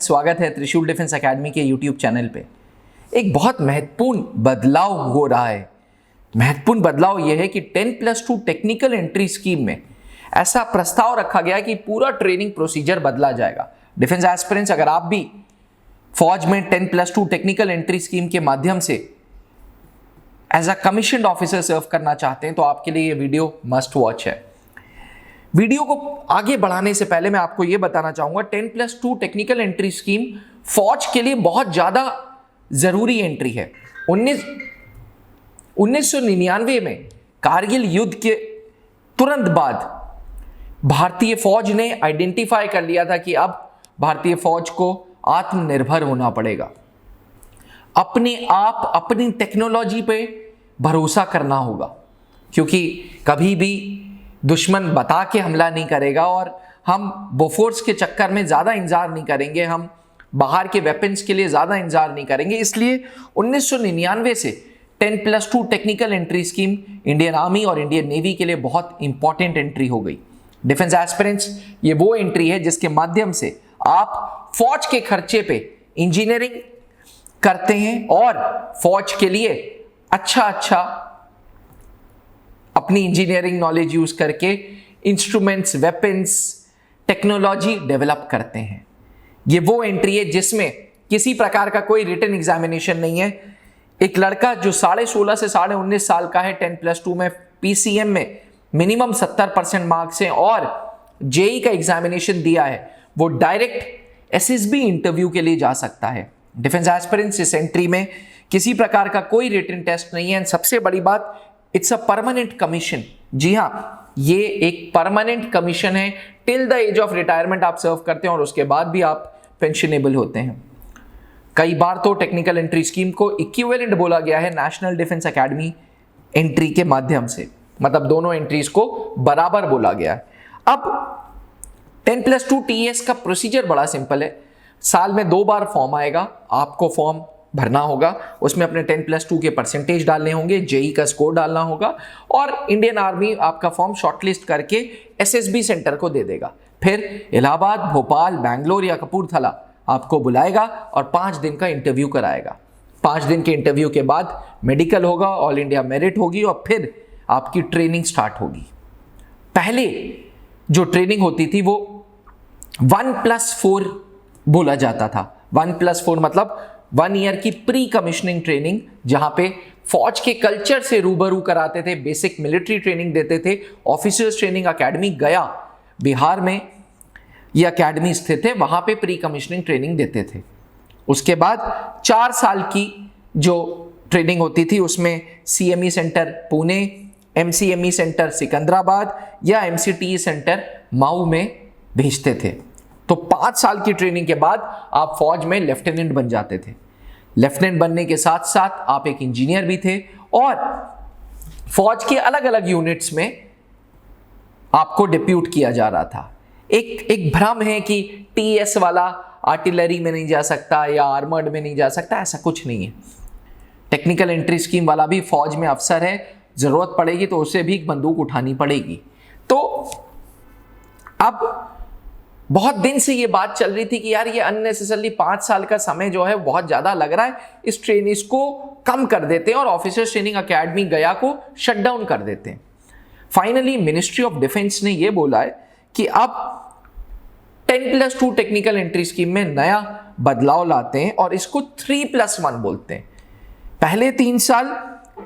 स्वागत है त्रिशूल डिफेंस एकेडमी के यूट्यूब चैनल पे। एक बहुत महत्वपूर्ण बदलाव हो रहा है। महत्वपूर्ण बदलाव यह है कि 10+2 टेक्निकल एंट्री स्कीम में ऐसा प्रस्ताव रखा गया कि पूरा ट्रेनिंग प्रोसीजर बदला जाएगा। डिफेंस एस्पिरेंट्स, अगर आप भी फौज में 10+2 टेक्निकल एंट्री स्कीम के माध्यम से एज अ कमीशन्ड ऑफिसर सर्व करना चाहते हैं तो आपके लिए ये वीडियो मस्ट वॉच है। वीडियो को आगे बढ़ाने से पहले मैं आपको यह बताना चाहूंगा 10+2 टेक्निकल एंट्री स्कीम फौज के लिए बहुत ज्यादा जरूरी एंट्री है। 1999 में कारगिल युद्ध के तुरंत बाद भारतीय फौज ने आइडेंटिफाई कर लिया था कि अब भारतीय फौज को आत्मनिर्भर होना पड़ेगा, अपने आप अपनी टेक्नोलॉजी पे भरोसा करना होगा, क्योंकि कभी भी दुश्मन बता के हमला नहीं करेगा और हम बोफोर्स के चक्कर में ज़्यादा इंतजार नहीं करेंगे, हम बाहर के वेपन्स के लिए ज़्यादा इंतजार नहीं करेंगे। इसलिए 1999 से 10+2 technical entry scheme Indian army और इंडियन नेवी के लिए बहुत इंपॉर्टेंट एंट्री हो गई। डिफेंस एस्पिरेंट्स, ये वो एंट्री है जिसके माध्यम से आप फौज के खर्चे पे इंजीनियरिंग करते हैं और फौज के लिए अच्छा अपनी इंजीनियरिंग नॉलेज यूज करके इंस्ट्रूमेंट्स, वेपन्स, टेक्नोलॉजी डेवलप करते हैं। ये वो एंट्री है जिसमें किसी प्रकार का कोई रिटन एग्जामिनेशन नहीं है। एक लड़का जो 16.5 से 19.5 साल का है, 10+2 में पीसीएम में मिनिमम 70% मार्क्स हैं और जेई का एग्जामिनेशन दिया है, वो डायरेक्ट एसएसबी इंटरव्यू के लिए जा सकता है। डिफेंस एस्पिरेंट्स, इस एंट्री में किसी प्रकार का कोई रिटन टेस्ट नहीं है। सबसे बड़ी बात, इट्स अ परमानेंट कमीशन। जी हाँ, ये एक परमानेंट कमीशन है। Till the age of retirement आप सर्व करते हैं और उसके बाद भी आप पेंशनेबल होते हैं। कई बार तो टेक्निकल एंट्री स्कीम को इक्विवेलेंट बोला गया है नेशनल डिफेंस एकेडमी एंट्री के माध्यम से, मतलब दोनों एंट्रीज को बराबर बोला गया है। अब 10+2 टीएस का प्रोसीजर बड़ा सिंपल है। साल में 2 बार फॉर्म आएगा, आपको फॉर्म भरना होगा, उसमें अपने 10+2 के परसेंटेज डालने होंगे, जेई का स्कोर डालना होगा और इंडियन आर्मी आपका फॉर्म शॉर्टलिस्ट करके एसएसबी सेंटर को दे देगा। फिर इलाहाबाद, भोपाल, बैंगलोर या कपूरथला आपको बुलाएगा और 5 दिन का इंटरव्यू कराएगा। 5 दिन के इंटरव्यू के बाद मेडिकल होगा, ऑल इंडिया मेरिट होगी और फिर आपकी ट्रेनिंग स्टार्ट होगी। पहले जो ट्रेनिंग होती थी वो 1+4 बोला जाता था। 1+4 मतलब 1 ईयर की प्री कमिश्निंग ट्रेनिंग, जहां पे फौज के कल्चर से रूबरू कराते थे, बेसिक मिलिट्री ट्रेनिंग देते थे। ऑफिसर्स ट्रेनिंग एकेडमी गया, बिहार में ये एकेडमी स्थित है, वहां पे प्री कमिश्निंग ट्रेनिंग देते थे। उसके बाद 4 साल की जो ट्रेनिंग होती थी उसमें CME centre Pune, MCME centre Secunderabad या एमसीटीई सेंटर मऊ में भेजते थे। तो 5 साल की ट्रेनिंग के बाद आप फौज में लेफ्टिनेंट बन जाते थे। लेफ्टिनेंट बनने के साथ साथ आप एक इंजीनियर भी थे और फौज के अलग अलग यूनिट्स में आपको डिप्यूट किया जा रहा था। एक भ्रम है कि टीएस वाला आर्टिलरी में नहीं जा सकता या आर्मर्ड में नहीं जा सकता, ऐसा कुछ नहीं है। टेक्निकल एंट्री स्कीम वाला भी फौज में अफसर है, जरूरत पड़ेगी तो उसे भी बंदूक उठानी पड़ेगी। तो अब बहुत दिन से ये बात चल रही थी कि यार ये अननेसेसरली 5 साल का समय जो है बहुत ज्यादा लग रहा है, इस ट्रेन इसको कम कर देते हैं और ऑफिसर्स ट्रेनिंग एकेडमी गया को शट डाउन कर देते हैं। फाइनली मिनिस्ट्री ऑफ डिफेंस ने ये बोला है कि अब 10+2 टेक्निकल एंट्री स्कीम में नया बदलाव लाते हैं और इसको 3+1 बोलते हैं। पहले 3 साल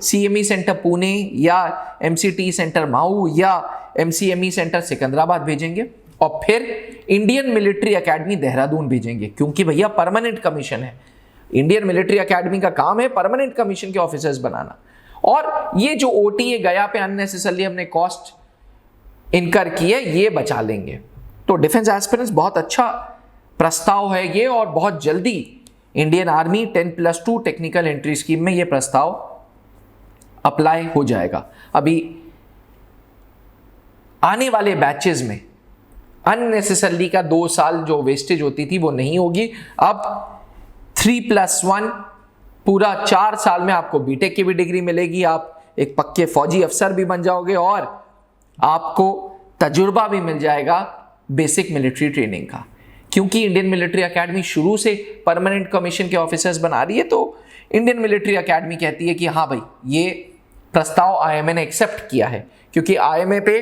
सीएमई सेंटर पुणे या एमसीटी सेंटर मऊ या एमसीएमई सेंटर सिकंदराबाद भेजेंगे और फिर इंडियन मिलिट्री एकेडमी देहरादून भेजेंगे, क्योंकि भैया परमानेंट कमीशन है। इंडियन मिलिट्री एकेडमी का काम है परमानेंट कमीशन के ऑफिसर्स बनाना। और ये जो ओटीए गया पे अननेसेसरली हमने कॉस्ट इनकर की है, ये बचा लेंगे। तो डिफेंस एस्पिरेंट्स, बहुत अच्छा प्रस्ताव है ये और बहुत जल्दी Indian army 10+2 technical entry scheme में ये प्रस्ताव अप्लाई हो जाएगा। अभी आने वाले बैचेस में अननेसेसरली का 2 साल जो वेस्टेज होती थी वो नहीं होगी। अब 3+1 पूरा 4 साल में आपको बीटेक की भी डिग्री मिलेगी, आप एक पक्के फौजी अफसर भी बन जाओगे और आपको तजुर्बा भी मिल जाएगा बेसिक मिलिट्री ट्रेनिंग का। क्योंकि इंडियन मिलिट्री एकेडमी शुरू से परमानेंट कमीशन के ऑफिसर्स बना रही है, तो इंडियन मिलिट्री एकेडमी कहती है कि हाँ भाई, ये प्रस्ताव आईएमए ने एक्सेप्ट किया है, क्योंकि आईएमए पे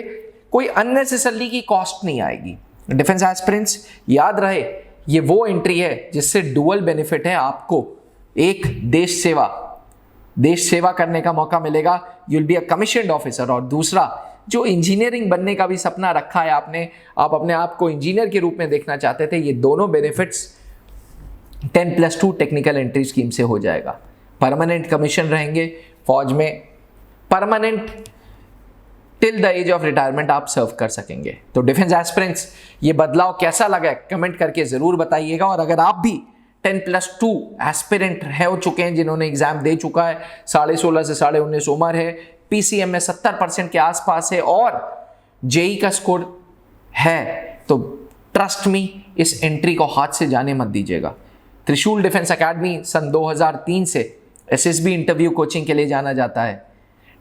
कोई अननेसेसरली की कॉस्ट नहीं आएगी। डिफेंस एस्पिरेंट्स याद रहे, ये वो एंट्री है जिससे डुअल बेनिफिट है। आपको एक देश सेवा करने का मौका मिलेगा, you will be a commissioned officer, और दूसरा जो इंजीनियरिंग बनने का भी सपना रखा है आपने, आप अपने आप को इंजीनियर के रूप में देखना चाहते थे, ये दोनों बेनिफिट्स 10+2 टेक्निकल एंट्री स्कीम से हो जाएगा। परमानेंट कमीशन रहेंगे फौज में, permanent till the age of retirement आप सर्व कर सकेंगे। तो डिफेंस एस्पिरेंट्स, ये बदलाव कैसा लगा कमेंट करके जरूर बताइएगा। और अगर आप भी 10+2 एस्पिरेंट हो चुके हैं, जिन्होंने एग्जाम दे चुका है, 16.5 से 19.5 उम्र है, पीसीएम में 70% के आसपास है और जेई का स्कोर है, तो ट्रस्ट मी, इस एंट्री को हाथ से जाने मत दीजिएगा। त्रिशूल डिफेंस एकेडमी सन 2003 से एसएसबी इंटरव्यू कोचिंग के लिए जाना जाता है।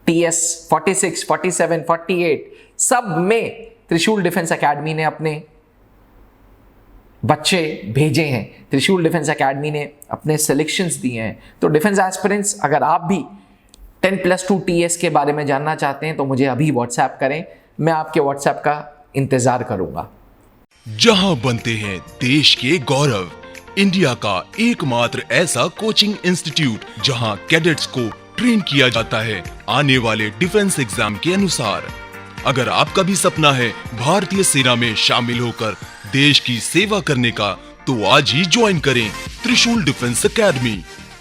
TS 46, 47, 48 सब में त्रिशूल डिफेंस एकेडमी ने अपने बच्चे भेजे हैं, त्रिशूल डिफेंस एकेडमी ने अपने सिलेक्शंस दिए हैं। तो डिफेंस एस्पिरेंट्स, अगर आप भी 10+2 TS के बारे में जानना चाहते हैं तो मुझे अभी व्हाट्सएप करें, मैं आपके व्हाट्सएप का इंतजार करूंगा। जहां बनते हैं देश के गौरव, इंडिया का एकमात्र ऐसा कोचिंग इंस्टीट्यूट जहां कैडेट्स को ट्रेन किया जाता है आने वाले डिफेंस एग्जाम के अनुसार। अगर आपका भी सपना है भारतीय सेना में शामिल होकर देश की सेवा करने का, तो आज ही ज्वाइन करें त्रिशूल डिफेंस एकेडमी।